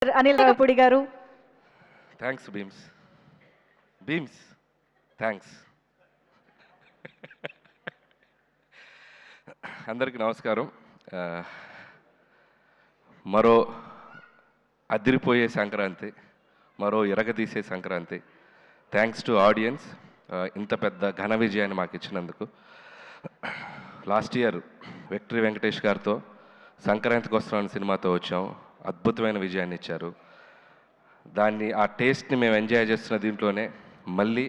అనిల్ రావిపూడి గారు. Thanks Bheems thanks. అందరికీ నమస్కారం. మరో అదిరిపోయే సంక్రాంతి, మరో ఇరగదీసే సంక్రాంతి. థ్యాంక్స్ టు ఆడియన్స్, ఇంత పెద్ద ఘన విజయాన్ని మాకు ఇచ్చినందుకు. లాస్ట్ ఇయర్ విక్టరీ వెంకటేష్ గారితో సంక్రాంతికి వస్తున్నాను సినిమాతో వచ్చాం. అద్భుతమైన విజయాన్ని ఇచ్చారు. ఆ టేస్ట్ని మేము ఎంజాయ్ చేస్తున్న దీంట్లోనే మళ్ళీ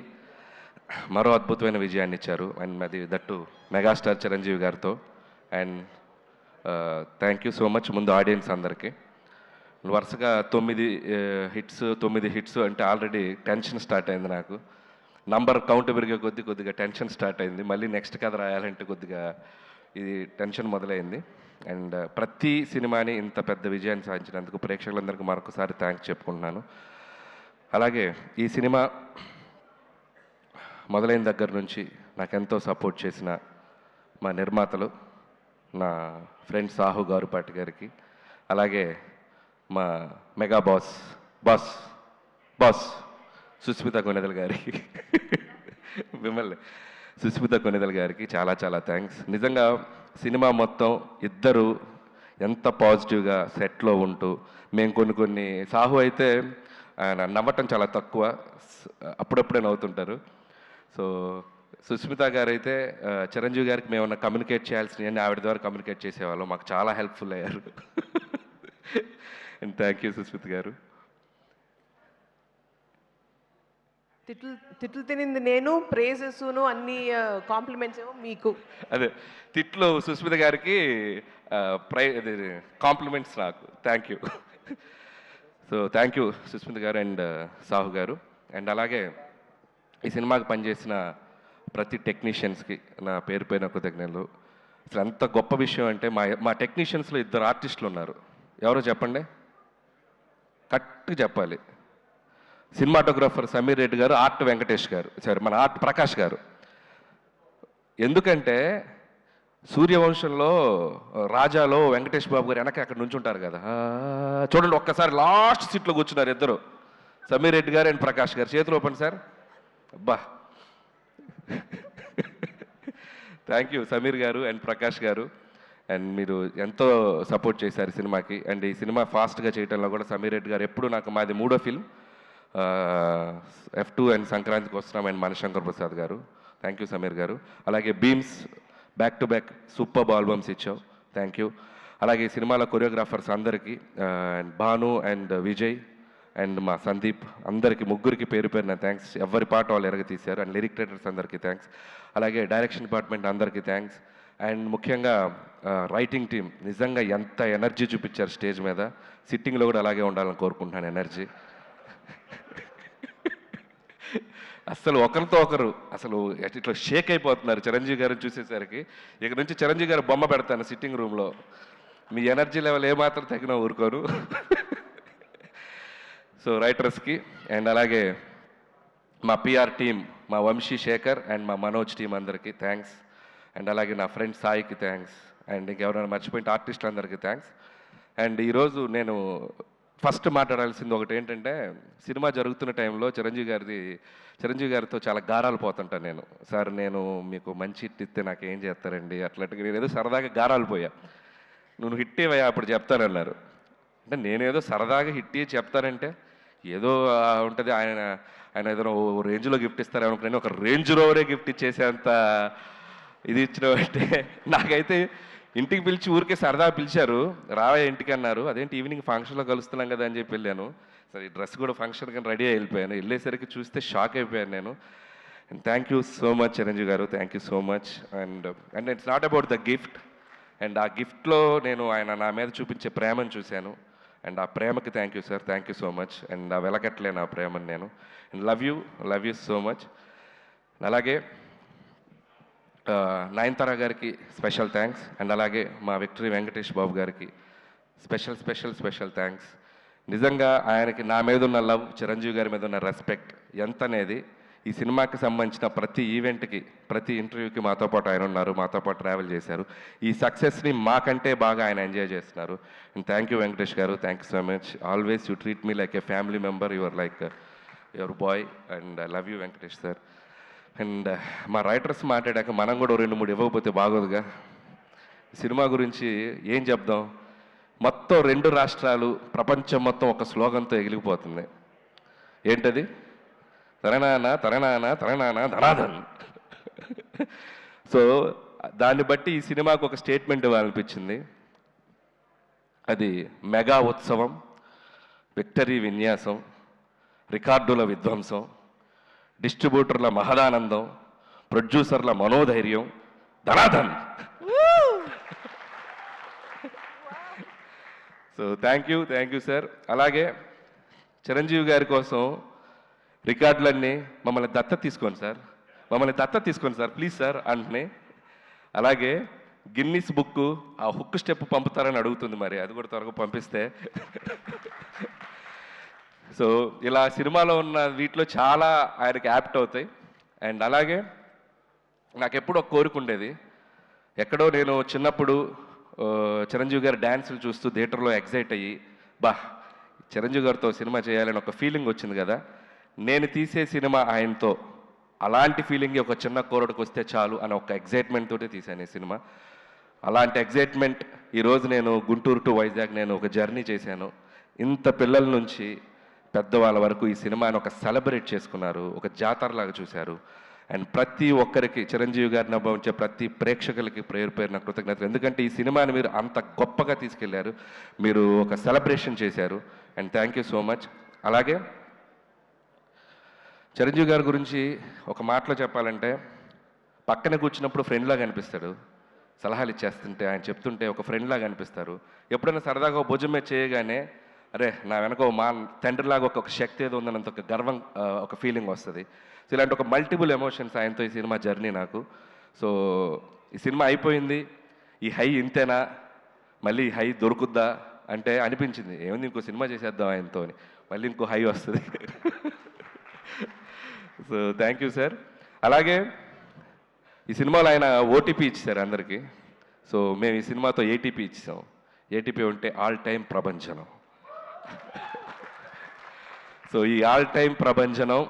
మరో అద్భుతమైన విజయాన్ని ఇచ్చారు. అండ్ అది దట్టు మెగాస్టార్ చిరంజీవి గారితో. And thank you so much ముందు ఆడియన్స్ అందరికీ. వరుసగా 9 హిట్స్ అంటే ఆల్రెడీ టెన్షన్ స్టార్ట్ అయింది నాకు. నంబర్ కౌంట్ పెరిగే కొద్దిగా టెన్షన్ స్టార్ట్ అయింది. మళ్ళీ నెక్స్ట్ కథ రాయాలంటే కొద్దిగా ఇది టెన్షన్ మొదలైంది. అండ్ ప్రతి సినిమాని ఇంత పెద్ద విజయాన్ని సాధించినందుకు ప్రేక్షకులందరికీ మరొకసారి థ్యాంక్స్ చెప్పుకుంటున్నాను. అలాగే ఈ సినిమా మొదలైన దగ్గర నుంచి నాకెంతో సపోర్ట్ చేసిన మా నిర్మాతలు, నా ఫ్రెండ్ సాహు గారుపాటి గారికి, అలాగే మా మెగా బాస్ సుస్మిత కొనెదల్ గారికి, మిమ్మల్ని సుస్మిత కొనెదల్ గారికి చాలా చాలా థ్యాంక్స్. నిజంగా సినిమా మొత్తం ఇద్దరు ఎంత పాజిటివ్గా సెట్లో ఉంటూ, మేము కొన్ని సాహు అయితే ఆయన నవ్వటం చాలా తక్కువ, అప్పుడప్పుడే నవ్వుతుంటారు. సో సుస్మిత గారు అయితే చిరంజీవి గారికి మేము కమ్యూనికేట్ చేయాల్సినవన్నీ ఆవిడ ద్వారా కమ్యూనికేట్ చేసేవాళ్ళం. మాకు చాలా హెల్ప్ఫుల్ అయ్యారు. అండ్ థ్యాంక్ యూ సుస్మిత గారు. తిట్లు తినింది నేను, ప్రేజెస్ను అన్ని కాంప్లిమెంట్స్ ఏమో మీకు. అదే తిట్లు సుస్మిత గారికి, కాంప్లిమెంట్స్ నాకు. Thank you. So thank you Sushmita గారు అండ్ సాహు గారు. అండ్ అలాగే ఈ సినిమాకి పనిచేసిన ప్రతి టెక్నీషియన్స్కి నా పేరు పైన కృతజ్ఞతలు. అసలు ఎంత గొప్ప విషయం అంటే మా టెక్నీషియన్స్లో 2 ఆర్టిస్టులు ఉన్నారు. ఎవరో చెప్పండి, కరెక్ట్గా చెప్పాలి. సినిమాటోగ్రాఫర్ సమీర్ రెడ్డి గారు, ఆర్ట్ వెంకటేష్ గారు, మన ఆర్ట్ ప్రకాష్ గారు. ఎందుకంటే సూర్యవంశంలో రాజాలో వెంకటేష్ బాబు గారు వెనక అక్కడ నుంచి ఉంటారు కదా, చూడండి ఒక్కసారి లాస్ట్ సీట్లో కూర్చున్నారు ఇద్దరు, సమీర్ రెడ్డి గారు అండ్ ప్రకాష్ గారు. చేతులు ఓపెన్ సార్. అబ్బా, థ్యాంక్ యూ సమీర్ గారు అండ్ ప్రకాష్ గారు. అండ్ మీరు ఎంతో సపోర్ట్ చేశారు సినిమాకి. అండ్ ఈ సినిమా ఫాస్ట్గా చేయడంలో కూడా సమీర్ రెడ్డి గారు ఎప్పుడు మాది 3వ ఫిల్మ్, F2 అండ్ సంక్రాంతికి వస్తున్నాం. అండ్ మనశంకర్ ప్రసాద్ గారు, థ్యాంక్ యూ సమీర్ గారు. అలాగే Bheems back to back super albums ఇచ్చావు, థ్యాంక్ యూ. అలాగే ఈ సినిమాలో కొరియోగ్రాఫర్స్ అందరికీ, and Bhanu and Vijay and మా సందీప్, అందరికీ ముగ్గురికి పేరు పేరున థ్యాంక్స్. ఎవరి పాట వాళ్ళు ఎరగ తీశారు. అండ్ లిరిక్ రైటర్స్ అందరికీ థ్యాంక్స్. అలాగే డైరెక్షన్ డిపార్ట్మెంట్ అందరికీ థ్యాంక్స్. అండ్ ముఖ్యంగా రైటింగ్ టీం నిజంగా ఎంత ఎనర్జీ చూపించారు స్టేజ్ మీద. సిట్టింగ్లో కూడా అలాగే ఉండాలని కోరుకుంటున్నాను ఎనర్జీ. అసలు ఒకరితో ఒకరు అసలు ఇట్లా షేక్ అయిపోతున్నారు చిరంజీవి గారిని చూసేసరికి. ఇక నుంచి చిరంజీవి గారు బొమ్మ పెడతాను సిట్టింగ్ రూమ్లో. మీ ఎనర్జీ లెవెల్ ఏమాత్రం తగిన ఊరుకోను. సో రైటర్స్కి అండ్ అలాగే మా పిఆర్ టీం, మా వంశీ శేఖర్ అండ్ మా మనోజ్ టీం అందరికీ థ్యాంక్స్. అండ్ అలాగే నా ఫ్రెండ్ సాయికి థ్యాంక్స్. అండ్ ఇంకెవరైనా మర్చిపోయిన ఆర్టిస్టులు అందరికీ థ్యాంక్స్. అండ్ ఈరోజు నేను ఫస్ట్ మాట్లాడాల్సింది ఒకటి ఏంటంటే, సినిమా జరుగుతున్న టైంలో చిరంజీవి గారితో చాలా గారాలు పోతుంటాను నేను. సార్ నేను మీకు మంచి హిట్ ఇస్తే నాకు ఏం చేస్తారండి అట్లాంటిగా. నేను ఏదో సరదాగా గారాలు పోయా. నువ్వు హిట్ ఇవ్వయా అప్పుడు చెప్తానన్నారు. అంటే నేనేదో సరదాగా హిట్ ఇచ్చి చెప్తానంటే ఏదో ఉంటుంది, ఆయన ఏదైనా రేంజ్లో గిఫ్ట్ ఇస్తారనుకున్నాను. ఒక రేంజ్ రోవరే గిఫ్ట్ ఇచ్చేసేంత ఇది ఇచ్చినవంటే, నాకైతే ఇంటికి పిలిచి ఊరికే సరదా పిలిచారు, రావే ఇంటికి అన్నారు. అదేంటి ఈవినింగ్ ఫంక్షన్లో కలుస్తున్నాం కదా అని చెప్పి వెళ్ళాను. సరే ఈ డ్రెస్ కూడా ఫంక్షన్ కానీ రెడీ వెళ్ళిపోయాను. వెళ్ళేసరికి చూస్తే షాక్ అయిపోయాను నేను. And thank you so much Chiranjeevi garu, thank you so much. And it's not about the gift. అండ్ ఆ గిఫ్ట్లో నేను ఆయన నా మీద చూపించే ప్రేమను చూశాను. అండ్ ఆ ప్రేమకి thank you sir, thank you so much. And ఆ వెలకట్లేను ఆ ప్రేమను నేను. And love you so much. అలాగే నయనతార గారికి స్పెషల్ థ్యాంక్స్. అండ్ అలాగే మా విక్టరీ వెంకటేష్ బాబు గారికి స్పెషల్ థ్యాంక్స్. నిజంగా ఆయనకి నా మీద ఉన్న లవ్, చిరంజీవి గారి మీద ఉన్న రెస్పెక్ట్ ఎంత అనేది ఈ సినిమాకి సంబంధించిన ప్రతి ఈవెంట్కి, ప్రతి ఇంటర్వ్యూకి మాతో పాటు ఆయన ఉన్నారు, మాతో పాటు ట్రావెల్ చేశారు. ఈ సక్సెస్ని మాకంటే బాగా ఆయన ఎంజాయ్ చేస్తున్నారు. అండ్ థ్యాంక్ యూ వెంకటేష్ గారు, thank you so much. Always you treat me like A family member, your like your boy, and I love you Venkatesh sir. And మా రైటర్స్ మాట్లాడాక మనం కూడా 2-3 ఇవ్వకపోతే బాగోదుగా. సినిమా గురించి ఏం చెప్దాం, మొత్తం 2 రాష్ట్రాలు, ప్రపంచం మొత్తం ఒక స్లోగన్తో ఎగిలిపోతుంది. ఏంటది? తరణాన తరణాన తరణాన ధనాధన్. సో దాన్ని బట్టి ఈ సినిమాకు ఒక స్టేట్మెంట్ ఇవ్వాలనిపించింది. అది మెగా ఉత్సవం, విక్టరీ విన్యాసం, రికార్డుల విధ్వంసం, డిస్ట్రిబ్యూటర్ల మహదానందం, ప్రొడ్యూసర్ల మనోధైర్యం, ధనాధన్. So thank you sir. అలాగే చిరంజీవి గారి కోసం రికార్డులన్నీ మమ్మల్ని దత్త తీసుకోండి సార్, ప్లీజ్ సార్ అంటున్నాయి. అలాగే గిన్నిస్ బుక్ ఆ హుక్ స్టెప్ పంపుతారని అడుగుతుంది, మరి అది కూడా త్వరగా పంపిస్తే. సో ఇలా సినిమాలో ఉన్న వీటిలో చాలా ఆయనకి యాప్ట్ అవుతాయి. అండ్ అలాగే నాకు ఎప్పుడూ ఒక కోరిక ఉండేది. ఎక్కడో నేను చిన్నప్పుడు చిరంజీవి గారి డ్యాన్సులు చూస్తూ థియేటర్లో ఎగ్జైట్ అయ్యి, చిరంజీవి గారితో సినిమా చేయాలని ఒక ఫీలింగ్ వచ్చింది కదా. నేను తీసే సినిమా ఆయనతో అలాంటి ఫీలింగ్ ఒక చిన్న కోరడికి వస్తే చాలు అని ఒక ఎగ్జైట్మెంట్ తోటి తీశాను ఈ సినిమా. అలాంటి ఎగ్జైట్మెంట్ ఈరోజు నేను గుంటూరు టు వైజాగ్ నేను ఒక జర్నీ చేశాను. ఇంత పిల్లల నుంచి పెద్దవాళ్ళ వరకు ఈ సినిమాని ఒక సెలబ్రేట్ చేసుకున్నారు, ఒక జాతరలాగా చూశారు. అండ్ ప్రతి ఒక్కరికి, చిరంజీవి గారిని అనుభవించే ప్రతి ప్రేక్షకులకి పేరు నా కృతజ్ఞతలు. ఎందుకంటే ఈ సినిమాని మీరు అంత గొప్పగా తీసుకెళ్లారు, మీరు ఒక సెలబ్రేషన్ చేశారు. And thank you so much. అలాగే చిరంజీవి గారి గురించి ఒక మాటలో చెప్పాలంటే, పక్కన కూర్చున్నప్పుడు ఫ్రెండ్లాగా అనిపిస్తాడు, సలహాలు ఇచ్చేస్తుంటే ఆయన చెప్తుంటే ఒక ఫ్రెండ్లాగా అనిపిస్తారు. ఎప్పుడైనా సరదాగా ఒక భుజం మీద చేయగానే, అరే నా వెనక మా తండ్రిలాగా ఒక శక్తి ఏదో ఉందన్నంత ఒక గర్వం, ఒక ఫీలింగ్ వస్తుంది. సో ఇలాంటి ఒక మల్టిపుల్ ఎమోషన్స్ ఆయనతో ఈ సినిమా జర్నీ నాకు. సో ఈ సినిమా అయిపోయింది, ఈ హై ఇంతేనా, మళ్ళీ ఈ హై దొరుకుద్దా అంటే అనిపించింది, ఏముంది ఇంకో సినిమా చేసేద్దాం ఆయనతో అని, మళ్ళీ ఇంకో హై వస్తుంది. So thank you sir. అలాగే ఈ సినిమాలో ఆయన ఓటీపీ ఇచ్చారు అందరికీ. సో మేము ఈ సినిమాతో ఏటీపీ ఇచ్చాం. ఏటీపీ ఉంటే ఆల్ టైమ్ ప్రభంజనం. సో ఈ ఆల్ టైమ్ ప్రభంజనం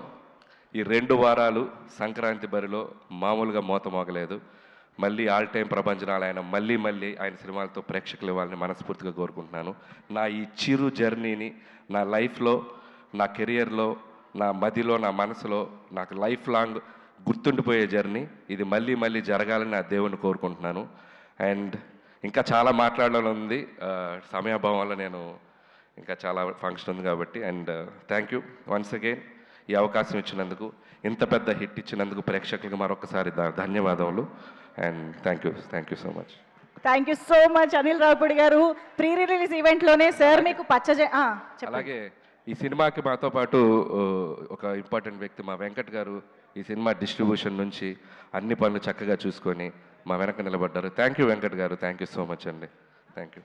ఈ 2 వారాలు సంక్రాంతి బరిలో మామూలుగా మోత మోగలేదు. మళ్ళీ ఆల్ టైమ్ ప్రభంజనాలు ఆయన మళ్ళీ ఆయన సినిమాలతో ప్రేక్షకులు ఇవ్వాలని మనస్ఫూర్తిగా కోరుకుంటున్నాను. నా ఈ చిరు జర్నీని నా లైఫ్లో, నా కెరియర్లో, నా మదిలో, నా మనసులో నాకు లైఫ్ లాంగ్ గుర్తుండిపోయే జర్నీ ఇది. మళ్ళీ జరగాలని నా దేవుణ్ణి కోరుకుంటున్నాను. అండ్ ఇంకా చాలా మాట్లాడాలని ఉంది, సమయాభావం వల్ల నేను ఇంకా చాలా ఫంక్షన్ ఉంది కాబట్టి. And thank you once again ఈ అవకాశం ఇచ్చినందుకు, ఇంత పెద్ద హిట్ ఇచ్చినందుకు ప్రేక్షకులకు మరొకసారి ధన్యవాదములు. And thank you so much. Thank you so much Anil Ravipudi garu. Pre release ఈవెంట్లోనే sir మీకు అలాగే ఈ సినిమాకి మాతో పాటు ఒక ఇంపార్టెంట్ వ్యక్తి మా వెంకట్ గారు ఈ సినిమా డిస్ట్రిబ్యూషన్ నుంచి అన్ని పనులు చక్కగా చూసుకొని మా వెనక నిలబడ్డారు. థ్యాంక్ యూ వెంకట్ గారు, థ్యాంక్ యూ సో మచ్ అండి. Thank you.